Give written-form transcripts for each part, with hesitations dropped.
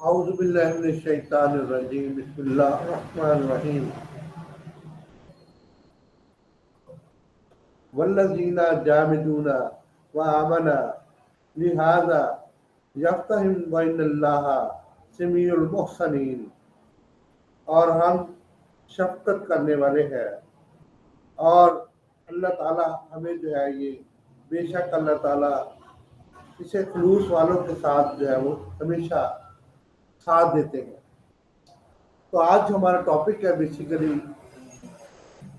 اعوذ باللہ من الشیطان الرجیم بسم اللہ الرحمن الرحیم والذین جاہدون وآمنوا لہذا یفتہم وان اللہ سمیع المحسنین، اور ہم شفقت کرنے والے ہیں، اور اللہ تعالیٰ ہمیں جو ہے یہ بے شک اللہ تعالیٰ اسے خلوص والوں کے ساتھ جو ہے وہ ہمیشہ ساتھ دیتے ہیں۔ تو آج ہمارا ٹاپک ہے بیسیکلی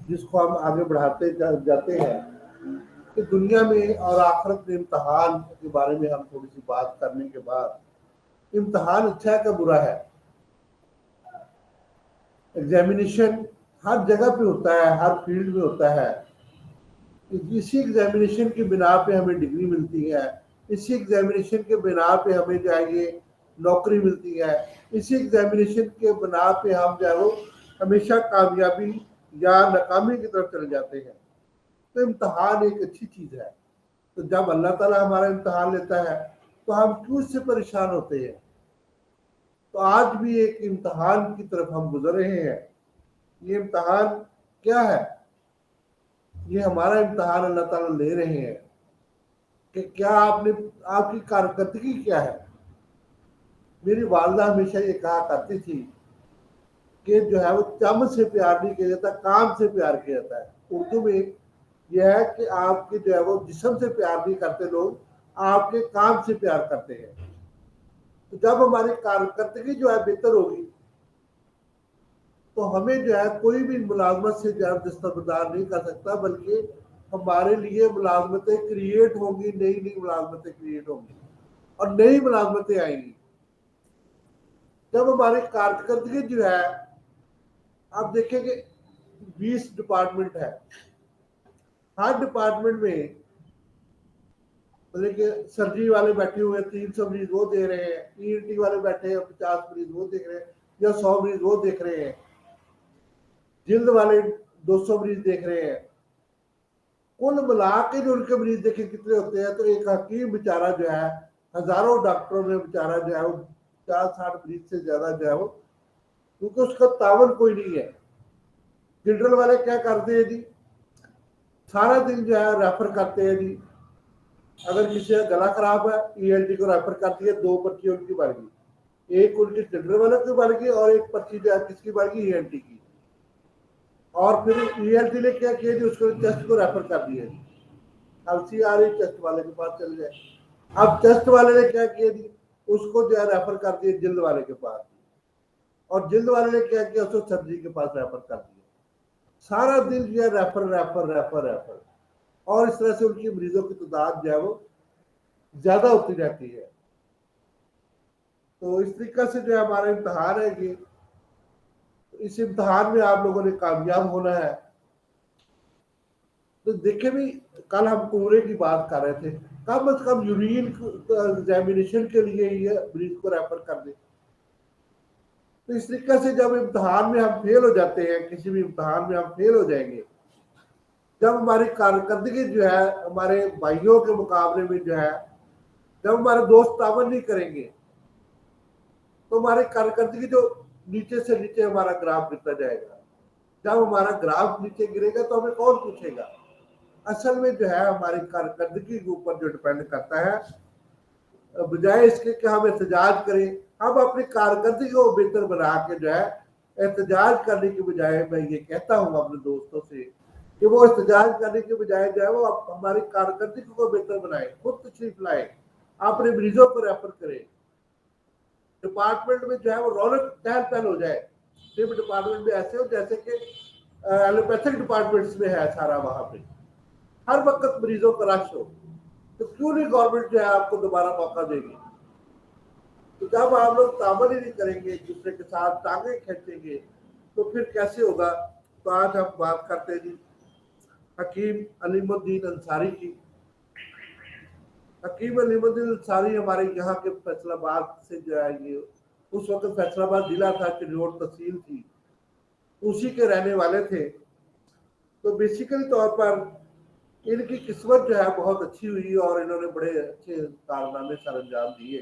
جس کو ہم آگے بڑھاتے جاتے ہیں کہ دنیا میں اور آخرت میں امتحان کے بارے میں ہم تھوڑی سی بات کرنے کے بعد، امتحان اچھا ہے کہ برا ہے؟ ایگزامینیشن ہر جگہ پہ ہوتا ہے، ہر فیلڈ میں ہوتا ہے۔ اسی ایگزامینیشن کی بنا پہ ہمیں ڈگری ملتی ہے، اسی ایگزامینیشن کے بنا پہ ہمیں جو ہے یہ نوکری ملتی ہے، اسی ایگزامینیشن کے بنا پہ ہم جو ہے وہ ہمیشہ کامیابی یا ناکامی کی طرف چلے جاتے ہیں۔ تو امتحان ایک اچھی چیز ہے۔ تو جب اللہ تعالیٰ ہمارا امتحان لیتا ہے تو ہم کیوں اس سے پریشان ہوتے ہیں؟ تو آج بھی ایک امتحان کی طرف ہم گزر رہے ہیں۔ یہ امتحان کیا ہے؟ یہ ہمارا امتحان اللہ تعالیٰ لے رہے ہیں کہ کیا آپ کی کارکردگی کیا ہے۔ میری والدہ ہمیشہ یہ کہا کرتی تھی کہ جو ہے وہ چم سے پیار نہیں کیا جاتا، کام سے پیار کیا جاتا ہے۔ اردو میں یہ ہے کہ آپ کے جو ہے وہ جسم سے پیار نہیں کرتے لوگ، آپ کے کام سے پیار کرتے ہیں۔ تو جب ہماری کارکردگی جو ہے بہتر ہوگی تو ہمیں جو ہے کوئی بھی ملازمت سے جو ہے دستبردار نہیں کر سکتا، بلکہ ہمارے لیے ملازمتیں کریٹ ہوں گی، نئی نئی ملازمتیں کریٹ ہوں گی اور نئی ملازمتیں آئیں گی۔ جب ہماری کارکردگی جو ہے، آپ دیکھیں کہ 20 ڈپارٹمنٹ ہے، ہر ڈپارٹمنٹ میں مطلب کہ سرجری والے بیٹھے ہوئے ہیں، 300 مریض وہ دے رہے ہیں، ENT والے بیٹھے ہیں 50 مریض وہ دیکھ رہے ہیں یا 100 مریض وہ دیکھ رہے ہیں، جلد والے 200 مریض دیکھ رہے ہیں۔ کل ملا کے جو ان کے مریض دیکھے کتنے ہوتے ہیں، تو ایک حکیم بیچارہ جو ہے ہزاروں ڈاکٹروں میں بیچارہ جو ہے وہ 50-60 مریض سے زیادہ جو ہے وہ، کیونکہ اس کا تعاون کوئی نہیں ہے۔ جنرل والے کیا کرتے ہیں جی؟ سارا دن جو ہے ریفر کرتے ہیں جی۔ اگر کسی کا گلا خراب ہے ENT کو ریفر کر دیا، 2 پرچی ان کی بڑھ گئی، ایک ان کی جنرل والے کی بڑھ گئی اور ایک پرچی جو ہے کس کی بڑھ گئی؟ ENT کی۔ اور پھر ENT نے کیا کیا جی؟ اس کو چیسٹ کو ریفر کر دیا جی، LCR چیسٹ والے کے پاس چل گئے۔ اب چیسٹ والے نے کیا کیا جی؟ اس کو جو ہے ریفر کر دیا جلد والے کے پاس، اور جلد والے نے کیا کیا؟ اس کو سرجری کے پاس ریفر کر دیا۔ سارا دن جو ہے ریفر ریفر ریفر ریفر، اور اس طرح سے ان کی مریضوں کی تعداد جو ہے وہ زیادہ ہوتی رہتی ہے۔ تو اس طریقے سے جو ہے ہمارا امتحان ہے یہ، اس امتحان میں آپ لوگوں نے کامیاب ہونا ہے۔ تو دیکھیں بھی، کل ہم کوڑے کی بات کر رہے تھے، کم از کم یورین ایگزامینیشن کے لیے یہ مریض کو ریفر کر دیں۔ تو اس طریقے سے جب امتحان میں ہم فیل ہو جاتے ہیں، کسی بھی امتحان میں ہم فیل ہو جائیں گے، جب ہماری کارکردگی جو ہے ہمارے بھائیوں کے مقابلے میں جو ہے، جب ہمارے دوست تعاون نہیں کریں گے تو ہماری کارکردگی جو نیچے سے نیچے ہمارا گراف گرتا جائے گا۔ جب ہمارا گراف نیچے گرے گا تو ہمیں کون پوچھے گا؟ اصل میں جو ہے ہماری کارکردگی کے اوپر جو ڈپینڈ کرتا ہے، بجائے اس کے کہ ہم احتجاج کریں، ہم اپنی کارکردگی کو بہتر بنا کے جو ہے احتجاج کرنے کے بجائے، میں یہ کہتا ہوں اپنے دوستوں سے کہ وہ احتجاج کرنے کے بجائے جو ہے وہ ہماری کارکردگی کو بہتر بنائیں، خود تشریف لائیں، اپنے مریضوں کو ریفر کریں، ڈپارٹمنٹ میں جو ہے وہ رونق چہل پہل ہو جائے۔ صرف ڈپارٹمنٹ میں ایسے ہو جیسے کہ ایلوپیتھک ڈپارٹمنٹس میں ہے سارا، وہاں پہ ہر وقت مریضوں کا رش ہو، تو کیوں نہیں گورنمنٹ جو ہے آپ کو دوبارہ موقع دے گی؟ تو جب آپ لوگ تعاون ہی نہیں کریں گے، ایک دوسرے کے ساتھ ٹانگیں کھینچیں گے، تو پھر کیسے ہوگا؟ تو آج ہم بات کرتے ہیں جی حکیم علیم الدین انصاری کی۔ حکیم علیم الدین انصاری ہمارے یہاں کے فیصل آباد سے جو ہے، یہ اس وقت فیصل آباد ضلع تھا، چنوٹ تحصیل تھی، اسی کے رہنے والے تھے۔ تو بیسیکلی طور پر ان کی قسمت جو ہے بہت اچھی ہوئی اور انہوں نے بڑے اچھے کارنامے سر انجام دیے۔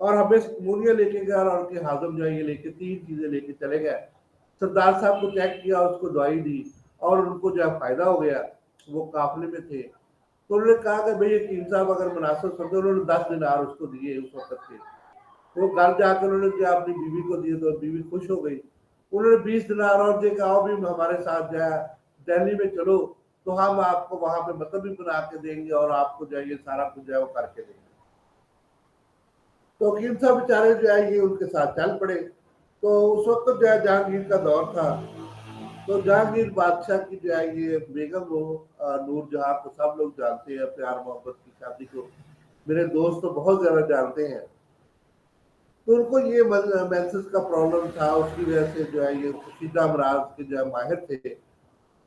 اور ہمیں امونیا لے کے گیا اور ان کے ہاضم جو ہے یہ لے کے 3 چیزیں لے کے چلے گئے. سردار صاحب کو چیک کیا، اس کو دوائی دی اور ان کو جو ہے فائدہ ہو گیا. وہ قافلے میں تھے تو انہوں نے کہا کہ بھئی حکیم صاحب اگر مناسب سمجھے، انہوں نے 10 دینار اس کو دیے اس وقت کے. وہ گھر جا کر انہوں نے جو اپنی بیوی کو دیے تو بیوی خوش ہو گئی. انہوں نے 20 دینار اور دے کہا بھی ہمارے ساتھ جو ہے دہلی میں چلو تو ہم آپ کو وہاں پہ مطلب بھی بنا کے دیں گے اور آپ کو جو ہے یہ سارا کچھ جو ہے وہ کر کے دیں گے. تو حکیم صاحب بیچارے جو ہے یہ ان کے ساتھ چل پڑے. تو اس وقت جو ہے جہانگیر کا دور تھا. تو جہانگیر بادشاہ کی جو ہے یہ بیگم وہ نور جہاں کو سب لوگ جانتے ہیں پیار محبت کی شادی کو. میرے دوست تو بہت زیادہ جانتے ہیں. تو ان کو یہ مینسس کا پرابلم تھا، اس کی وجہ سے جو ہے یہ کشیدہ امراض کے جو ہے ماہر تھے.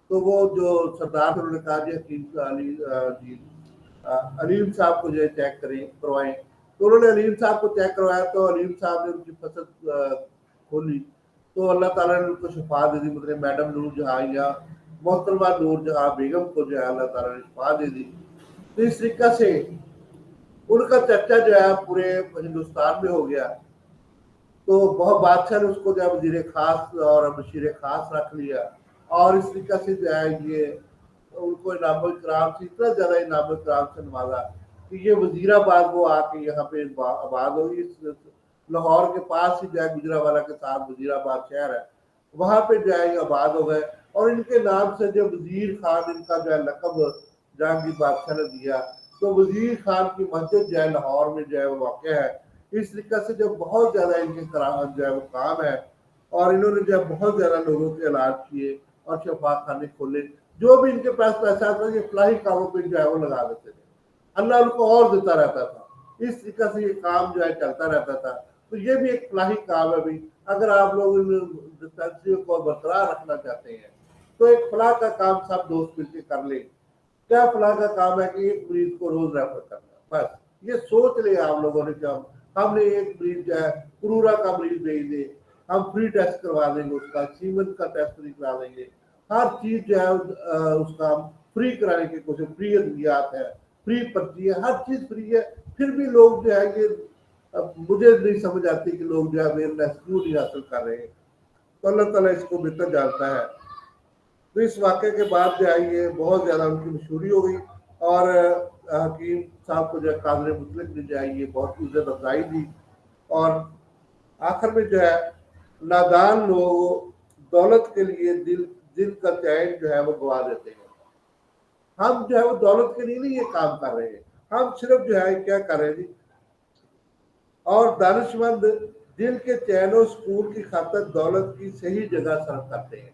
تو وہ جو سردار انہوں نے کہا جی حکیم جی علیم صاحب کو جو ہے چیک کروائیں. تو انہوں نے علیم صاحب کو چیک کروایا تو علیم صاحب نے ان کی فصل کھولی تو اللہ تعالیٰ نے ان کو شفا دے دی. مطلب میڈم نور جہاں یا محترمہ نور جہاں بیگم کو جو ہے اللہ تعالیٰ نے شفا دے دی. تو اس طریقہ سے ان کا چرچا جو ہے پورے ہندوستان میں ہو گیا. تو بہت بادشاہ نے اس کو جو ہے وزیر خاص اور بشیر خاص رکھ لیا اور اس طریقہ سے جو ہے یہ ان کو انعام اکرام سے اتنا زیادہ انعام اکرام سے نوازا کہ یہ وزیر آباد وہ آ کے یہاں پہ آباد ہوئی. لاہور کے پاس ہی جو ہے گجرانوالہ کے ساتھ وزیر آباد شہر ہے، وہاں پہ جو ہے یہ آباد ہو گئے. اور ان کے نام سے جو وزیر خان ان کا جو ہے لقب جہانگیر بادشاہ نے دیا. تو وزیر خان کی مسجد جو ہے لاہور میں جو ہے وہ واقع ہے. اس طریقے سے جو بہت زیادہ ان کے جو ہے وہ کام ہے اور انہوں نے جو ہے بہت زیادہ لوگوں کے علاج کیے اور شفا خانے کھولے. جو بھی ان کے پاس پیسہ آتا ہے یہ فلاحی کاموں پہ جو ہے وہ لگا دیتے تھے. اللہ ان کو اور دیتا رہتا تھا. اس طریقے سے یہ کام جو ہے چلتا رہتا تھا. تو یہ بھی ایک فلاحی کام ہے بھی. اگر آپ لوگ ان ڈسپینسریوں کو برقرار رکھنا چاہتے ہیں تو ایک فلاح کا کام سب دوست مل کے کر لیں. کیا فلاح کا کام ہے کہ ایک مریض کو روز ریفر کرنا، بس یہ سوچ لیں آپ لوگوں نے. جب ہم نے ایک مریض جو ہے کرورا کا مریض بھیج دے، ہم فری ٹیسٹ کروا دیں گے، اس کا سیمن کا ٹیسٹ فری کرا دیں گے. ہر چیز جو ہے اس کا فری کرانے کی کوشش، فری ادویات ہے، فری پرچی ہے، ہر چیز فری ہے. پھر بھی لوگ جو ہے یہ مجھے نہیں سمجھ آتی کہ لوگ جو ہے اویئرنیس کیوں نہیں حاصل کر رہے ہیں. تو اللہ تعالیٰ اس کو بہتر جانتا ہے. تو اس واقعے کے بعد جو ہے یہ بہت زیادہ ان کی مشہوری ہو گئی اور حکیم صاحب کو جو ہے قادر مطلق نے جو ہے یہ بہت عزت افزائی دی. اور آخر میں جو ہے نادان لوگ دولت کے لیے دل کا چین جو ہے وہ گوا دیتے ہیں. ہم جو ہے وہ دولت کے لیے نہیں یہ کام کر رہے ہیں، ہم صرف جو ہے کیا کر رہے ہیں جی. اور دانش مند دل کے چین و سکون کی خاطر دولت کی صحیح جگہ صرف کرتے ہیں.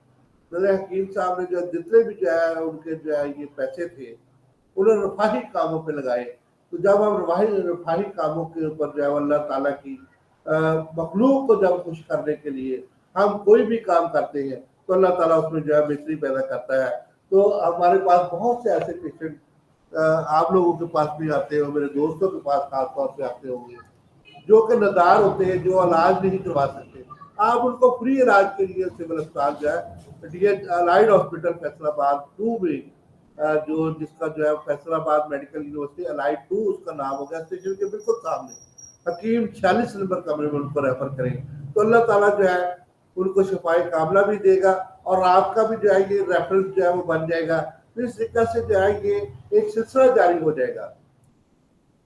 حکیم صاحب نے جو جتنے بھی جو ہے ان کے جو ہے یہ پیسے تھے انہوں نے رفاہی کاموں پہ لگائے. تو جب ہم رفاہی کاموں کے اوپر جو ہے اللہ تعالیٰ کی مخلوق کو جب خوش کرنے کے لیے ہم کوئی بھی کام کرتے ہیں تو اللہ تعالیٰ اس میں جو ہے بہتری پیدا کرتا ہے. تو ہمارے پاس بہت سے ایسے پیشنٹ آپ لوگوں کے پاس بھی آتے ہو، میرے دوستوں کے پاس خاص طور سے آتے ہوں گے جو کہ ندار ہوتے ہیں، جو علاج نہیں کروا سکتے. آپ ان کو فری علاج کے لیے سول اسپتال جو ہے D H allied hospital Faisalabad 2 میں جو جس کا جو ہے فیصل آباد میڈیکل یونیورسٹی الائڈ 2 اس کا نام ہو گیا، اسٹیشن کے بالکل سامنے حکیم 46 نمبر کمرے میں ان کو ریفر کریں تو اللہ تعالیٰ جو ہے ان کو شفائے کاملہ بھی دے گا اور آپ کا بھی جو ہے یہ ریفرنس جو ہے وہ بن جائے گا. اس طریقے سے جو ہے یہ ایک سلسلہ جاری ہو جائے گا.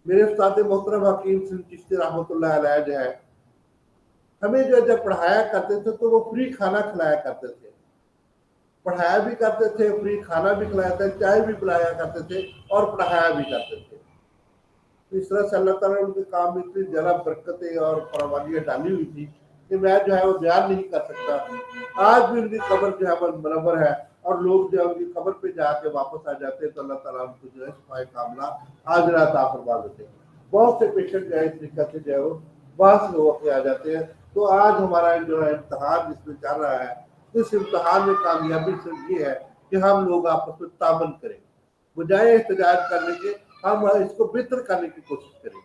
میرے استاد محترم حکیم سنگھ چشتی رحمۃ اللہ علیہ جو ہے ہمیں جو جب پڑھایا کرتے تھے تو وہ فری کھانا کھلایا کرتے تھے. پڑھایا بھی کرتے تھے، فری کھانا بھی کھلایا تھا، چائے بھی پلایا کرتے تھے اور پڑھایا بھی کرتے تھے. اس طرح سے اللہ تعالیٰ نے ان کے کام میں اتنی زیادہ برکتیں اور فراوانیاں ڈالی ہوئی تھی کہ میں جو ہے وہ بیان نہیں کر سکتا. آج بھی ان کی قبر جو ہے منور ہے اور لوگ جو ہے ان کی قبر پہ جا کے واپس آ جاتے ہیں تو اللہ تعالیٰ ان کو جو ہے شفائے کاملہ حاضرہ عطا فرما دیتے ہیں. بہت سے پیشنٹ جو ہے اس طریقے سے جو ہے وہ باہر سے ہو کے آ جاتے ہیں. تو آج ہمارا جو ہے امتحان جس میں چل رہا ہے اس امتحان میں کامیابی صرف یہ ہے کہ ہم لوگ آپس میں تعاون کریں، بجائے احتجاج کرنے کے ہم اس کو بہتر کرنے کی کوشش کریں.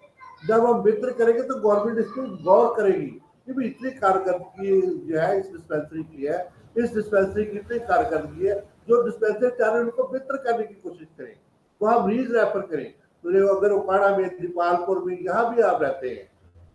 جب ہم بہتر کریں گے تو گورنمنٹ اس پہ غور کرے گی کہ بھی اتنی کارکردگی جو ہے اس ڈسپینسری کی ہے، اس ڈسپینسری کی اتنی کارکردگی ہے. جو ڈسپینسری چاہ رہے ہیں ان کو بہتر کرنے کی کوشش کریں، وہاں مریض ریفر کریں. تو اگر اکاڑا میں دیپال پور میں یہاں بھی آپ رہتے ہیں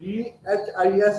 DHIS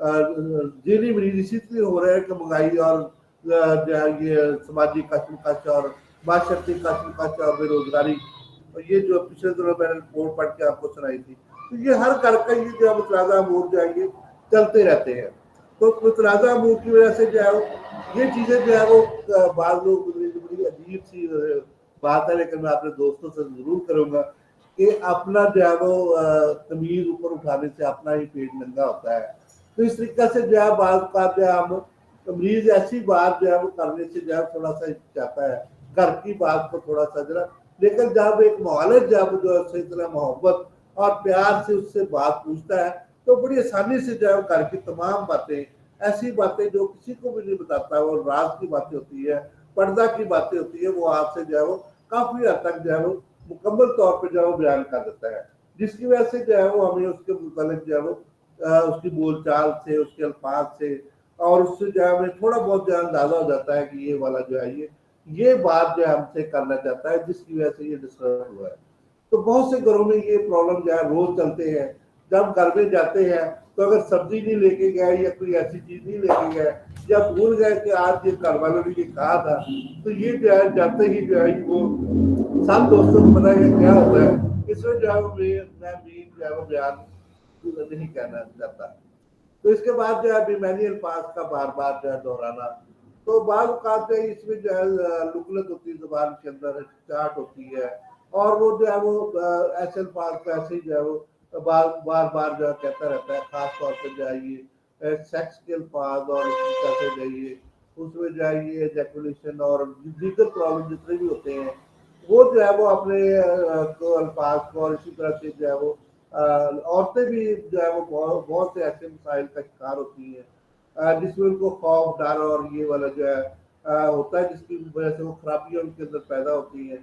ذہنی مریض اسی لیے ہو رہے ہیں کہ مہنگائی اور جو ہے یہ سماجی کشمکش اور معاشرتی کشمکش اور بے روزگاری، اور یہ جو پچھلے دنوں میں نے رپورٹ پڑھ کے آپ کو سنائی تھی، تو یہ ہر گھر کا یہ جو ہے متنازع امور جو ہے یہ چلتے رہتے ہیں. تو متنازع امور کی وجہ سے جو ہے یہ چیزیں جو ہے وہ بعض لوگ بڑی عجیب سی بات ہے، لیکن میں اپنے دوستوں سے ضرور کروں گا کہ اپنا جو ہے وہ تمیز اوپر اٹھانے سے اپنا ہی پیٹ ننگا ہوتا ہے. تو اس طریقے سے جو ہے بعض کا جو ہے ہم مریض ایسی بات جو ہے وہ کرنے سے جو ہے تھوڑا سا چاہتا ہے گھر کی بات کو تھوڑا سا ذرا، لیکن جب ایک معالج جب جو ہے صحیح طرح محبت اور پیار سے اس سے بات پوچھتا ہے تو بڑی آسانی سے جو ہے گھر کی تمام باتیں، ایسی باتیں جو کسی کو بھی نہیں بتاتا، وہ راز کی باتیں ہوتی ہے، پردہ کی باتیں ہوتی ہے، وہ آپ سے جو ہے وہ کافی حد تک جو ہے وہ مکمل طور پہ جو ہے وہ بیان کر دیتا ہے، جس کی وجہ سے جو ہے وہ ہمیں اس کے متعلق جو ہے وہ اس کی بول چال سے، اس کے الفاظ سے، اور اس سے جو ہے ہمیں تھوڑا بہت جو ہے اندازہ ہو جاتا ہے کہ یہ والا جو ہے یہ بات جو ہے ہم سے کرنا چاہتا ہے، جس کی وجہ سے یہ ڈسٹرب ہوا ہے. تو بہت سے گھروں میں یہ پرابلم جو ہے روز چلتے ہیں. جب گھر میں جاتے ہیں تو اگر سبزی نہیں لے کے گئے یا کوئی ایسی چیز نہیں لے کے گئے یا بھول گئے کہ آج یہ گھر والوں نے یہ کہا تھا، تو یہ جو ہے جاتے ہی جو ہے وہ سب دوستوں کو پتا ہے کیا ہوتا ہے. اس میں جو ہے میں بھی جو ہے وہ بیان نہیں کہنا چاہتا. تو اس کے بعد جو ہے بیمانی الفاظ کا بار بار جو ہے دہرانا، تو بعض اوقات جو ہے اس میں جو ہے لکنت ہوتی ہے زبان کے اندر، چاٹ ہوتی ہے، اور وہ جو ہے وہ ایسے الفاظ کو ایسے ہی جو ہے وہ بار بار جو ہے کہتا رہتا ہے. خاص طور پہ جو ہے یہ سیکس کے الفاظ اور اس طرح سے جو ہے یہ اس میں جو ہے یہ ایجیکولیشن اور دیگر پرابلم جتنے بھی ہوتے ہیں وہ جو ہے وہ اپنے الفاظ کو، اور اسی طرح سے جو ہے وہ عورتیں بھی جو ہے وہ بہت سے ایسے مسائل کا شکار ہوتی ہیں جس میں ان کو خوف، ڈر اور یہ والا جو ہے ہوتا ہے، جس کی وجہ سے وہ خرابیاں ان کے اندر پیدا ہوتی ہیں.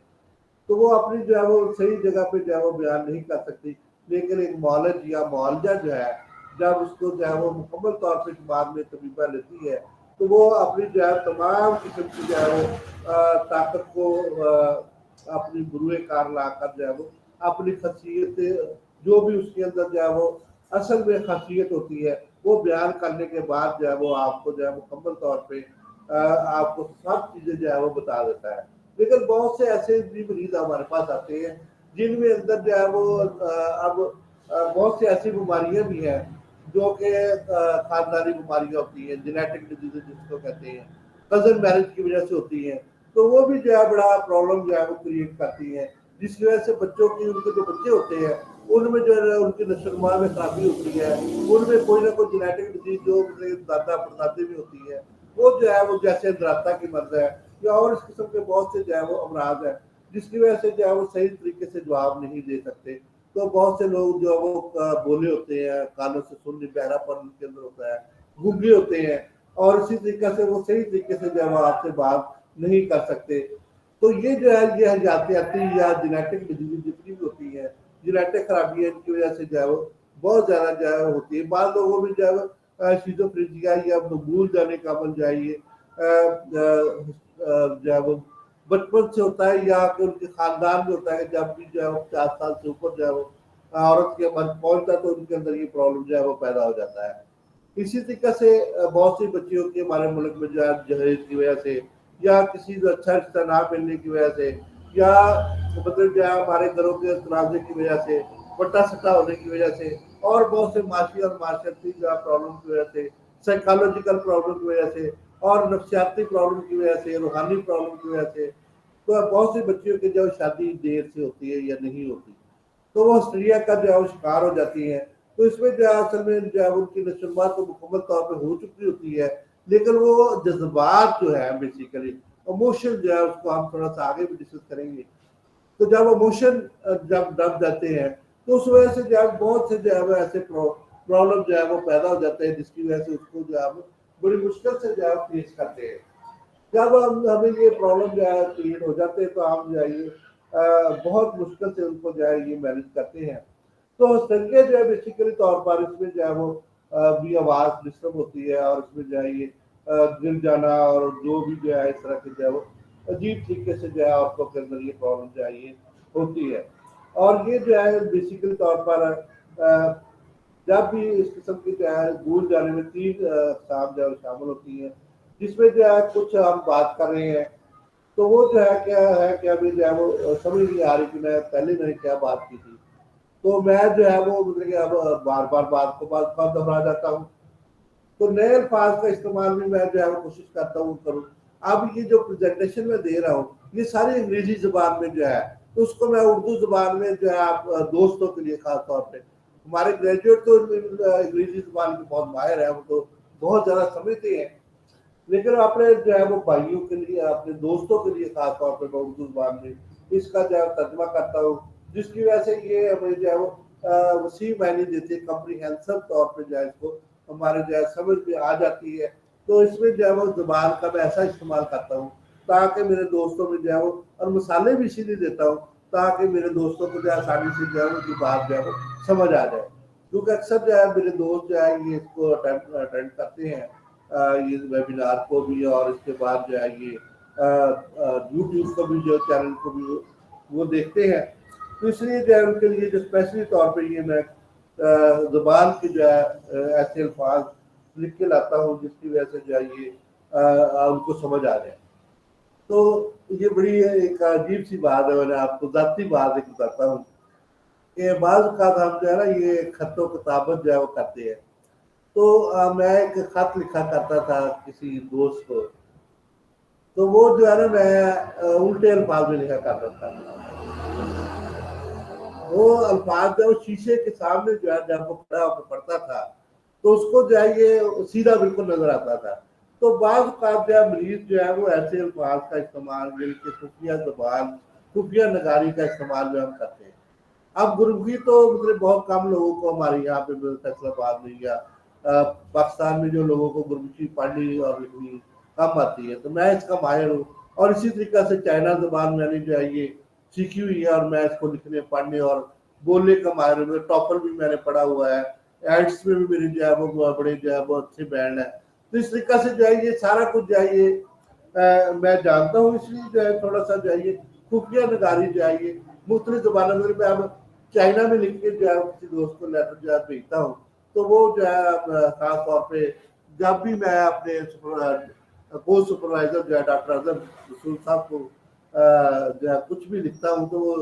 تو وہ اپنی جو ہے وہ صحیح جگہ پہ جو ہے وہ بیان نہیں کر سکتی. لیکن ایک معالج یا معالجہ جو ہے جب اس کو جو ہے وہ مکمل طور پہ بعد میں طبیبہ لیتی ہے تو وہ اپنی جو ہے تمام قسم کی جو ہے وہ طاقت کو اپنی بروئے کار لا کر جو ہے وہ اپنی خاصیت جو بھی اس کے اندر جو ہے وہ اصل میں خاصیت ہوتی ہے وہ بیان کرنے کے بعد جو ہے وہ آپ کو جو ہے مکمل طور پہ آپ کو سب چیزیں جو ہے وہ بتا دیتا ہے. لیکن بہت سے ایسے بھی مریض ہمارے پاس آتے ہیں جن میں اندر جو ہے وہ اب بہت سی ایسی بیماریاں بھی ہیں جو کہ خاندانی بیماریاں ہوتی ہیں، جینیٹک ڈیزیز جس کو کہتے ہیں، کزن میرج کی وجہ سے ہوتی ہیں. تو وہ بھی جو ہے بڑا پرابلم جو ہے وہ کریٹ کرتی ہے، جس کی وجہ سے بچوں کی، ان کے جو بچے ہوتے ہیں ان میں جو ہے ان کی نشو و نما میں خرابی ہوتی ہے، ان میں کوئی نہ کوئی جینیٹک ڈیزیز جو دادا پردادے میں ہوتی ہے وہ جو ہے وہ جیسے دراتا کی مرض ہے یا اور اس قسم کے بہت سے جو ہے وہ امراض ہیں جس کی وجہ سے جو ہے وہ صحیح طریقے سے جواب نہیں دے سکتے. تو بہت سے لوگ جو ہے وہ بولے ہوتے ہیں، کانوں سے سننے، بہرا پن ان کے اندر ہوتا ہے، گونگے ہوتے ہیں، اور اسی طریقے سے وہ صحیح طریقے سے جو ہے وہ آپ سے بات نہیں کر سکتے. تو یہ جو ہے یہ حیاتیاتی یا جینیٹک ڈیزیز جتنی بھی ہوتی ہے، جینیٹک خرابی ان کی وجہ سے جو ہے وہ بہت زیادہ جو ہے ہوتی ہے. بعض لوگوں میں جو ہے شیزوفرینیا یا بھول جانے کا عمل جائیے جو ہے وہ بچپن سے ہوتا ہے یا کہ ان کے خاندان میں ہوتا ہے کہ جب بھی جو ہے وہ 50 سال سے اوپر جو ہے وہ عورت کے مرض پہنچتا ہے تو ان کے اندر یہ پرابلم جو ہے وہ پیدا ہو جاتا ہے. اسی طریقے سے بہت سی بچی ہوتی ہے ہمارے ملک میں جو ہے جہیز کی وجہ سے یا کسی سے اچھا رشتہ نہ ملنے کی وجہ سے یا مطلب جو ہے ہمارے گھروں کے تنازع کی وجہ سے، بٹا سٹا ہونے کی وجہ سے، اور بہت سے معاشی اور معاشرتی جو ہے پرابلم کی وجہ سے، سائیکالوجیکل پرابلم کی وجہ سے، اور نفسیاتی پرابلم کی وجہ سے، روحانی پرابلم کی وجہ سے، تو بہت سی بچیوں کی جو شادی دیر سے ہوتی ہے یا نہیں ہوتی تو وہ ہسٹیریا کا جو ہے وہ شکار ہو جاتی ہیں. تو اس میں جو ہے اصل میں جو ہے ان کی نشو و نما تو مکمل طور پہ ہو چکی ہوتی ہے، لیکن وہ جذبات جو ہے بیسیکلی ایموشن جو ہے اس کو ہم تھوڑا سا آگے بھی ڈسکس کریں گے. تو جب ایموشن جب دب جاتے ہیں تو اس وجہ سے جو ہے بہت سے جو ہے وہ ایسے پرابلم جو ہے وہ پیدا ہو جاتے ہیں جس کی وجہ سے اس کو جو ہے بڑی مشکل سے جو ہے فیس کرتے ہیں. جب ہمیں یہ پرابلم جو ہے کریٹ ہو جاتے ہیں تو ہم جو ہے یہ بہت مشکل سے ان کو جو ہے یہ مینج کرتے ہیں. تو سنگے جو ہے بیسیکلی طور پر اس میں جو ہے وہ بھی آواز ڈسٹرب ہوتی ہے، اور اس میں جو ہے یہ گر جانا اور جو بھی جو ہے اس طرح کی جو ہے وہ عجیب طریقے سے جو ہے عورتوں کے اندر یہ پرابلم جو ہے یہ ہوتی ہے. اور یہ جو ہے بیسیکلی طور پر جب بھی اس قسم کی جو ہے گول جانے میں 3 اقسام جو ہے شامل ہوتی ہیں، جس میں جو ہے کچھ ہم بات کر رہے ہیں تو وہ جو ہے کیا ہے کہ ابھی جو ہے وہ سمجھ نہیں آ رہی کہ میں نے کیا بات کی تھی، تو میں جو ہے وہ مطلب کہ اب بار بار بات کو بار دہرا جاتا ہوں، تو نئے الفاظ کا استعمال بھی میں جو ہے وہ کوشش کرتا ہوں کروں۔ اب یہ جو پریزنٹیشن میں دے رہا ہوں یہ ساری انگریزی زبان میں جو ہے، تو اس کو میں اردو زبان میں جو ہے آپ دوستوں کے لیے خاص طور پہ، ہمارے گریجویٹ تو انگریزی زبان کے بہت ماہر ہیں، وہ تو بہت زیادہ سمجھتے ہیں، لیکن اپنے جو ہے وہ بھائیوں کے لیے اپنے دوستوں کے لیے خاص طور پہ میں اردو زبان میں اس کا جو ہے ترجمہ کرتا ہوں، جس کی وجہ سے یہ ہمیں جو ہے وہ وسیع معنی دیتی ہے، کمپریہنسو طور پہ جو ہے اس کو ہمارے جو ہے سمجھ میں آ جاتی ہے، تو اس میں جو ہے وہ زبان کا میں ایسا استعمال کرتا ہوں تاکہ میرے دوستوں میں جو ہے وہ، اور مثالیں بھی اسی لیے دیتا ہوں تاکہ میرے دوستوں کو جو ہے آسانی سے جو ہے ان کی بات جو ہے وہ سمجھ آ جائے، کیونکہ اکثر جو ہے میرے دوست جو ہے یہ اس کو اٹینڈ کرتے ہیں یہ ویبینار کو بھی، اور اس کے بعد جو ہے یہ یوٹیوب کو بھی جو چینل کو بھی وہ دیکھتے ہیں، تو اس لیے جو ہے ان کے لیے جو اسپیشلی طور پہ یہ میں زبان کی جو ہے ایسے الفاظ لکھ کے لاتا ہوں جس کی وجہ سے جو ہے یہ ان کو سمجھ آ جائے، تو یہ بڑی ایک عجیب سی بات ہے، میں نے آپ کو ذاتی بات ایک بتاتا ہوں کہ بعض اوقات ہم جو ہے نا یہ خط و کتابت جو ہے وہ کرتے ہیں، تو میں ایک خط لکھا کرتا تھا کسی دوست کو، تو وہ جو ہے نا میں الٹے الفاظ میں لکھا کرتا تھا، وہ الفاظ جو شیشے کے سامنے جو ہے جب وہ کھڑا ہو کے پڑھتا تھا تو اس کو جو ہے یہ سیدھا بالکل نظر آتا تھا، تو بعض اوقات جو ہے مریض جو ہے وہ ایسے الفاظ کا استعمال مل کے خفیہ زبان خفیہ نگاری کا استعمال جو ہم کرتے ہیں، اب گروگی تو مطلب بہت کم لوگوں کو ہمارے یہاں پہ فیصلہ باد نہیں گیا، پاکستان میں جو لوگوں کو گروگی پڑھنی اور لکھنی کم آتی ہے، تو میں اس کا ماہر ہوں، اور اسی طریقہ سے چائنا زبان میں نے جو ہے یہ سیکھی ہوئی ہے، اور میں اس کو لکھنے پڑھنے اور بولنے کا ماہر ہوں، ٹاپل بھی میں نے پڑھا ہوا ہے، ایڈس میں بھی میری جو ہے وہ بڑے جو ہے وہ اچھے بینڈ ہیں، تو اس طریقہ سے جو ہے یہ سارا کچھ جو ہے یہ میں جانتا ہوں، اس لیے جو ہے تھوڑا سا جو ہے یہ خفیہ نگاری جو ہے یہ مختلف زبانوں میں اب چائنا میں لکھ کے جو ہے کسی دوست کو لیٹر جو ہے بھیجتا ہوں، تو وہ جو ہے خاص طور پہ جب بھی میں اپنے پوسٹ سپروائزر جو ہے ڈاکٹر اعظم رسول صاحب کو جو ہے کچھ بھی لکھتا ہوں تو وہ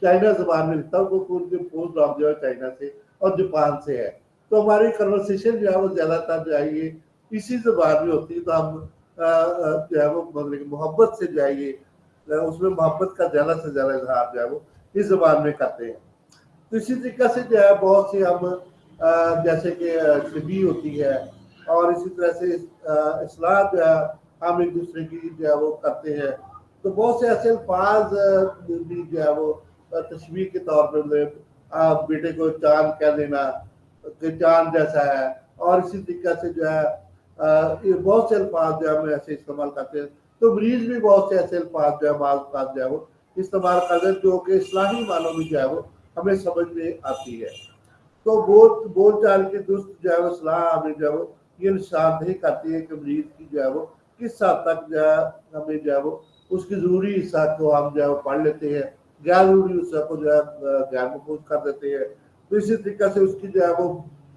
چائنا زبان میں لکھتا ہوں، تو ان کے پوسٹ ڈاک جو ہے چائنا سے اور جاپان سے ہے، تو ہماری کنورسیشن جو ہے وہ زیادہ تر جو ہے یہ اسی زبان میں ہوتی ہے، تو ہم جو ہے وہ مطلب محبت سے جو ہے یہ اس میں محبت کا زیادہ سے زیادہ اظہار جو ہے وہ اس زبان میں کرتے ہیں، تو اسی طریقہ سے جو ہے بہت سی ہم جیسے کہ شبی ہوتی ہے، اور اسی طرح سے اصلاح جو ہے ہم ایک دوسرے کی جو ہے وہ کرتے ہیں، تو بہت سے ایسے الفاظ بھی جو ہے وہ تشبیہ کے طور پہ آپ بیٹے کو چاند کہہ دینا کہ چاند جیسا ہے، اور اسی طریقہ سے جو ہے یہ بہت سے الفاظ جو ہے ہم ایسے استعمال کرتے ہیں، تو مریض بھی بہت سے ایسے الفاظ جو ہے بعض اوقات جو ہے وہ استعمال کرتے ہیں جو کہ اصلاحی معنوں میں جو ہے وہ ہمیں سمجھ میں آتی ہے، تو بول چال کے درست جو ہے وہ اصلاح ہمیں جو ہے وہ یہ نشاندہی کرتی ہے کہ مریض کی جو ہے وہ کس حد تک جو ہے ہمیں جو ہے وہ اس کی ضروری حصہ کو ہم جو ہے وہ پڑھ لیتے ہیں، غیر ضروری حصہ کو جو ہے غیر محفوظ کر دیتے ہیں، تو اسی طریقہ سے اس کی جو ہے وہ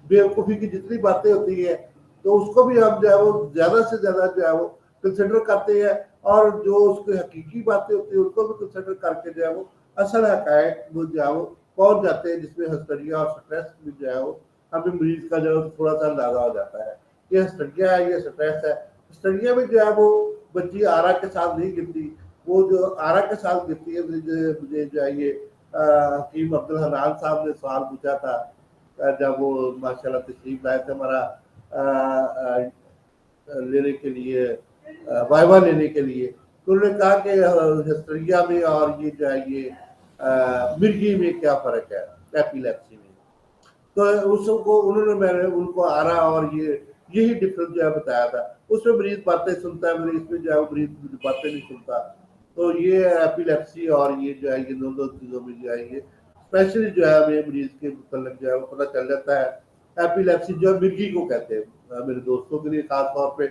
بیوقوفی کی جتنی باتیں ہوتی ہیں تو اس کو بھی ہم جو ہے وہ زیادہ سے زیادہ جو ہے وہ کنسیڈر کرتے ہیں، اور جو اس کی حقیقی باتیں ہوتی ہیں ان کو بھی کنسیڈر کر کے جو ہے وہ اصل حقائق وہ جو ہے وہ پہنچ جاتے ہیں، جس میں ہسٹریا اور سٹریس بھی جو ہے وہ ہمیں مریض کا جو ہے تھوڑا سا اندازہ ہو جاتا ہے، یہ ہسٹریا ہے، یہ سٹریس ہے، ہسٹریا میں جو ہے وہ بچی آرا کے ساتھ نہیں گرتی، وہ جو آرا کے ساتھ گرتی ہے، مجھے جو ہے یہ حکیم عبدالحنان صاحب نے سوال پوچھا تھا جب وہ ماشاء اللہ تشریف لائے تھے ہمارا لینے کے لیے وائوا لینے کے لیے، تو انہوں نے کہا کہ ہسٹریا میں اور یہ جو ہے یہ مرگی میں کیا فرق ہے ایپیلیپسی میں، تو اس کو انہوں نے میں نے ان کو آرا اور یہی ڈفرنس جو ہے بتایا تھا، اس میں مریض باتیں سنتا ہے، مریض میں جو ہے مریض باتیں نہیں سنتا، تو یہ ایپیلیپسی اور یہ جو ہے یہ دونوں چیزوں میں جو ہے یہ اسپیشلی جو ہے ہمیں مریض کے متعلق جو ہے وہ پتہ چل جاتا ہے، ایپیلیپسی جو ہے مرگی کو کہتے ہیں میرے دوستوں کے لیے خاص طور پہ،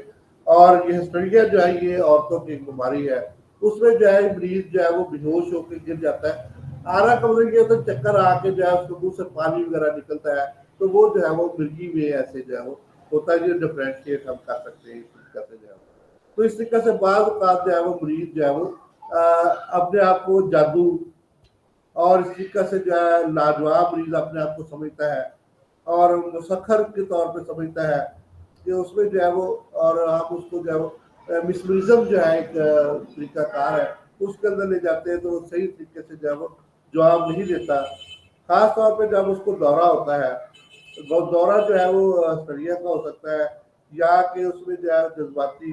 اور یہ ہسٹریا جو ہے یہ عورتوں کی ایک بیماری ہے، اس میں جو ہے مریض جو ہے وہ بے ہوش ہو کے گر جاتا ہے، آرا کا مطلب یہ ہوتا ہے چکر آ کے جو ہے اس کے منہ سے پانی وغیرہ نکلتا ہے، تو وہ جو ہے وہ مرغی میں ایسے جو ہے وہ ہوتا ہے، جو ڈفرینشیٹ ہم کر سکتے ہیں اس طریقے سے جو ہے۔ تو اس طریقے سے بعض اوقات جو ہے وہ مریض جو ہے وہ اپنے آپ کو جادو اور اس طریقے سے جو ہے لاجواب مریض اپنے آپ کو سمجھتا ہے اور مسخر کے طور پہ سمجھتا ہے کہ اس میں جو ہے وہ، اور ہم اس کو جو ہے وہ مسمرزم جو ہے ایک طریقہ کار ہے، اس کے اندر لے جاتے ہیں تو وہ صحیح طریقے سے جو ہے وہ جواب نہیں دیتا۔ خاص طور پہ جب اس کو دورہ ہوتا ہے، دورہ جو ہے وہ سریا کا ہو سکتا ہے، یا کہ اس میں جو ہے جذباتی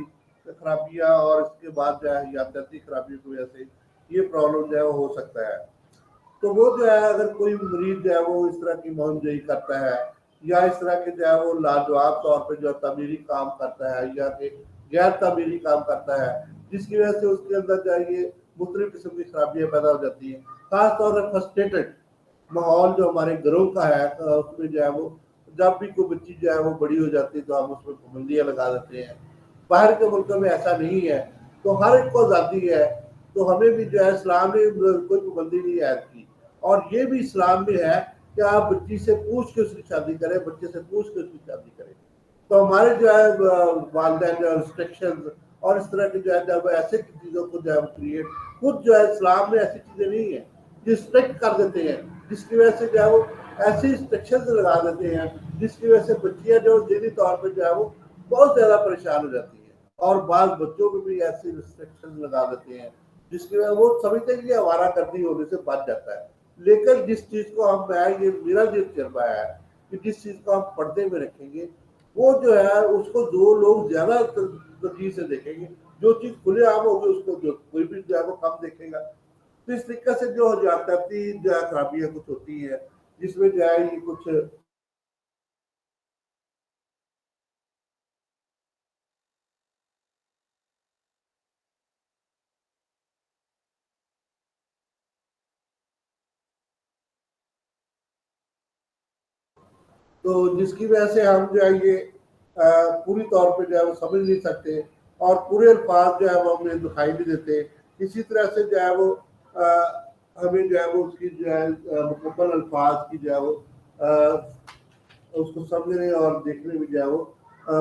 خرابیاں اور اس کے بعد جو ہے یادداشتی خرابیوں کی وجہ سے یہ پرابلم جو ہے وہ ہو سکتا ہے۔ تو وہ جو ہے اگر کوئی مریض جو ہے وہ اس طرح کی مہم جوئی کرتا ہے یا اس طرح کے جو ہے وہ لاجواب طور پہ جو تعمیری کام کرتا ہے یا کہ غیر تعمیری کام کرتا ہے، جس کی وجہ سے اس کے اندر جو ہے یہ مختلف قسم کی خرابیاں پیدا ہو جاتی ہیں، خاص طور پر فرسٹریٹڈ ماحول جو ہمارے گھروں کا ہے، اس میں جو ہے وہ جب بھی کوئی بچی جو ہے وہ بڑی ہو جاتی ہے تو ہم اس میں پابندیاں لگا دیتے ہیں۔ باہر کے ملکوں میں ایسا نہیں ہے، تو ہر ایک کو آزادی ہے، تو ہمیں بھی جو ہے اسلام نے کوئی پابندی نہیں عائد کی، اور یہ بھی اسلام میں ہے کہ آپ بچی سے پوچھ کے اس کی شادی کریں، بچے سے پوچھ کے اس کی شادی کریں۔ تو ہمارے جو ہے والدین جو ریسٹرکشن اور اس طرح کی جو ہے جب ایسے چیزوں کو جو ہے کریٹ، خود جو ہے اسلام میں ایسی چیزیں نہیں ہیں، ریسٹرکٹ کر دیتے ہیں، جس کی وجہ سے جو ہے وہ ایسی ریسٹرکشن لگا دیتے ہیں جس کی وجہ سے بچیاں جو ذہنی طور پہ جو ہے وہ بہت زیادہ پریشان ہو جاتی ہیں، اور بعض بچوں کو بھی ایسی ریسٹرکشن لگا دیتے ہیں جس کی وجہ وہ سمجھتے ہیں کہ یہ آوارہ گردی ہونے سے بچ جاتا ہے۔ لیکن جس چیز کو ہم یہ میرا جو تجربہ ہے کہ جس چیز کو ہم پردے میں رکھیں گے وہ جو ہے اس کو جو لوگ زیادہ ترجیح سے دیکھیں گے، جو چیز کھلے عام ہوگی اس کو جو کوئی بھی جو ہے وہ کم دیکھے گا۔ تو اس طریقے سے جو جاتی جو ہے خرابیاں کچھ ہوتی ہیں جس میں جو ہے یہ کچھ تو جس کی وجہ سے ہم جو ہے یہ پوری طور پہ جو ہے وہ سمجھ نہیں سکتے، اور پورے الفاظ جو ہے وہ ہمیں دکھائی نہیں دیتے۔ اسی طرح سے جو ہے وہ ہمیں جو ہے وہ اس کی جو ہے مکمل الفاظ کی جو ہے وہ اس کو سمجھنے اور دیکھنے میں جو ہے وہ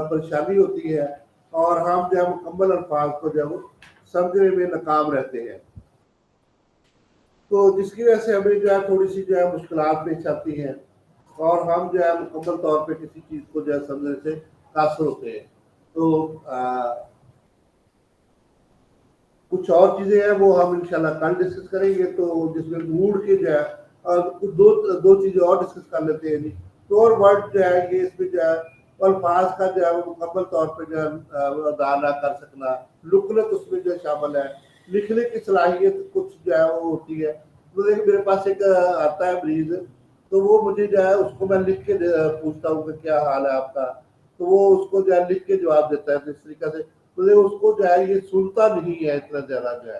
پریشانی ہوتی ہے، اور ہم جو ہے مکمل الفاظ کو جو ہے وہ سمجھنے میں ناکام رہتے ہیں، تو جس کی وجہ سے ہمیں جو ہے تھوڑی سی جو ہے مشکلات پیش آتی ہیں، اور ہم جو ہے مکمل طور پہ کسی چیز کو جو ہے سمجھنے سے قاصر ہوتے ہیں۔ تو کچھ اور چیزیں ہیں وہ ہم انشاءاللہ کل ڈسکس کریں گے، تو جس میں موڈ کے جو ہے دو چیزیں اور ڈسکس کر لیتے ہیں۔ تو اور ورڈ جو ہے یہ اس میں جو ہے الفاظ کا جو ہے وہ مکمل طور پہ جو ہے ادا نہ کر سکنا، لکنت اس میں جو شامل ہے، لکھنے کی صلاحیت کچھ جو ہے وہ ہوتی ہے۔ تو دیکھ میرے پاس ایک آتا ہے مریض، تو وہ مجھے جو ہے اس کو میں لکھ کے پوچھتا ہوں کہ کیا حال ہے آپ کا، تو وہ اس کو جو ہے لکھ کے جواب دیتا ہے۔ تو اس طریقے سے اس کو جو ہے یہ سنتا نہیں ہے اتنا زیادہ جو ہے،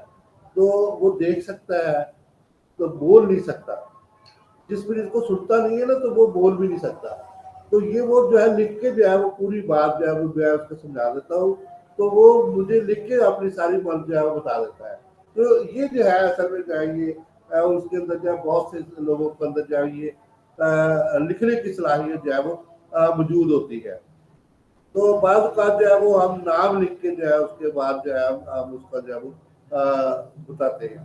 تو وہ دیکھ سکتا ہے تو بول نہیں سکتا۔ جس مریض کو سنتا نہیں ہے نا تو وہ بول بھی نہیں سکتا، تو یہ وہ جو ہے لکھ کے جو ہے وہ پوری بات جو ہے وہ جو ہے اس کو سمجھا دیتا ہوں، تو وہ مجھے لکھ کے اپنی ساری بات جو ہے وہ بتا دیتا ہے۔ تو یہ جو ہے اصل میں جو ہے یہ اس کے اندر جو ہے بہت سے لوگوں کے اندر جو ہے یہ لکھنے کی صلاحیت جو ہے وہ موجود ہوتی ہے۔ تو بعض اوقات جو ہے وہ ہم نام لکھ کے جو ہے اس کے بعد جو ہے ہم اس کا جو ہے وہ بتاتے ہیں۔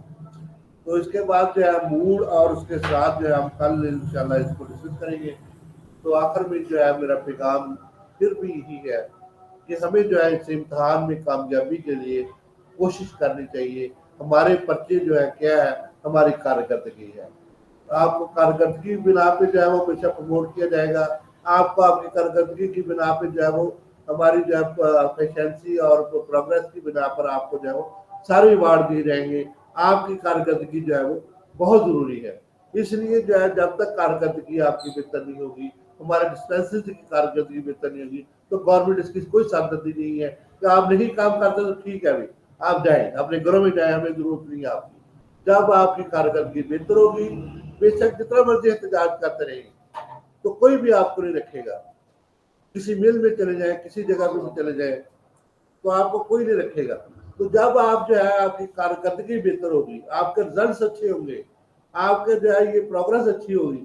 تو اس کے بعد جو ہے موڈ اور اس کے ساتھ جو ہے ہم کل انشاءاللہ اس کو ڈسکس کریں گے۔ تو آخر میں جو ہے میرا پیغام پھر بھی یہی ہے کہ ہمیں جو ہے اس امتحان میں کامیابی کے لیے کوشش کرنی چاہیے۔ ہمارے پرچے جو ہے کیا ہے، ہماری کارکردگی ہے۔ آپ کو کارکردگی بنا پہ جو ہے وہ ہمیشہ پروموٹ کیا جائے گا، آپ کو آپ کی کارکردگی کی بنا پہ جو ہے وہ ہماری جو ہے ایفیشنسی اور پروگریس کی بنا پر آپ کو جو ہے وہ سارے ایوارڈ دیے جائیں گے۔ آپ کی کارکردگی جو ہے وہ بہت ضروری ہے، اس لیے جو ہے جب تک کارکردگی آپ کی بہتر نہیں ہوگی، ہمارے ڈسپینسری کی کارکردگی بہتر نہیں ہوگی، تو گورنمنٹ اس کی کوئی سرگردی نہیں ہے کہ آپ نہیں کام کرتے تو ٹھیک ہے، آپ جائیں اپنے گھروں میں جائیں، ہمیں ضرورت نہیں ہے آپ کی۔ جب آپ کی کارکردگی بہتر ہوگی، بے شک جتنا مرضی احتجاج کرتے رہیں تو کوئی بھی آپ کو نہیں رکھے گا۔ کسی مل میں چلے جائیں، کسی جگہ پہ بھی چلے جائیں، تو آپ کو کوئی نہیں رکھے گا۔ تو جب آپ جو ہے آپ کی کارکردگی بہتر ہوگی، آپ کے رزلٹس اچھے ہوں گے، آپ کے جو ہے یہ پروگرس اچھی ہوگی،